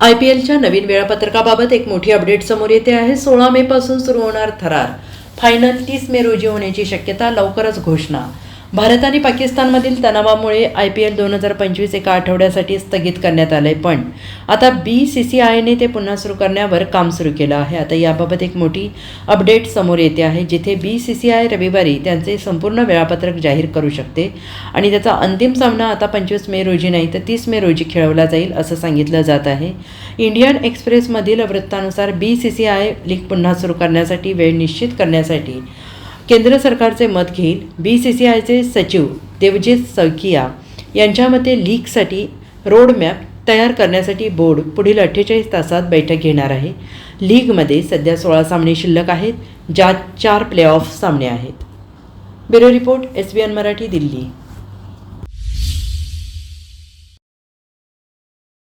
IPLच्या नवीन वेळापत्रकाबाबत एक मोठी अपडेट समोर येते आहे। 16 मे पासून सुरू होणार थरार। फायनल 30 मे रोजी होण्याची शक्यता, लवकरच घोषणा। भारत आणि पाकिस्तानमधील तणावामुळे IPL 2025 एका आठवड्यासाठी स्थगित करण्यात आले, पण आता BCCIने ते पुन्हा सुरू करण्यावर काम सुरू केलं आहे। आता याबाबत एक मोठी अपडेट समोर येते आहे, जिथे BCCI रविवारी त्यांचे संपूर्ण वेळापत्रक जाहीर करू शकते आणि त्याचा अंतिम सामना आता 25 मे रोजी नाही तर 30 मे रोजी खेळवला जाईल असं सांगितलं जात आहे। इंडियन एक्सप्रेसमधील वृत्तानुसार BCCI लीग पुन्हा सुरू करण्यासाठी वेळ निश्चित करण्यासाठी केंद्र सरकारचे मत घेईल। BCCIचे सचिव देवजीत सैकिया यांच्या मते लीगसाठी रोडमॅप तयार करण्यासाठी बोर्ड पुढील 48 तासात बैठक घेणार आहे। लीगमध्ये सध्या 16 सामने शिल्लक आहेत, ज्यात 4 प्लेऑफ सामने आहेत। Bureau report, SBN Marathi, Delhi.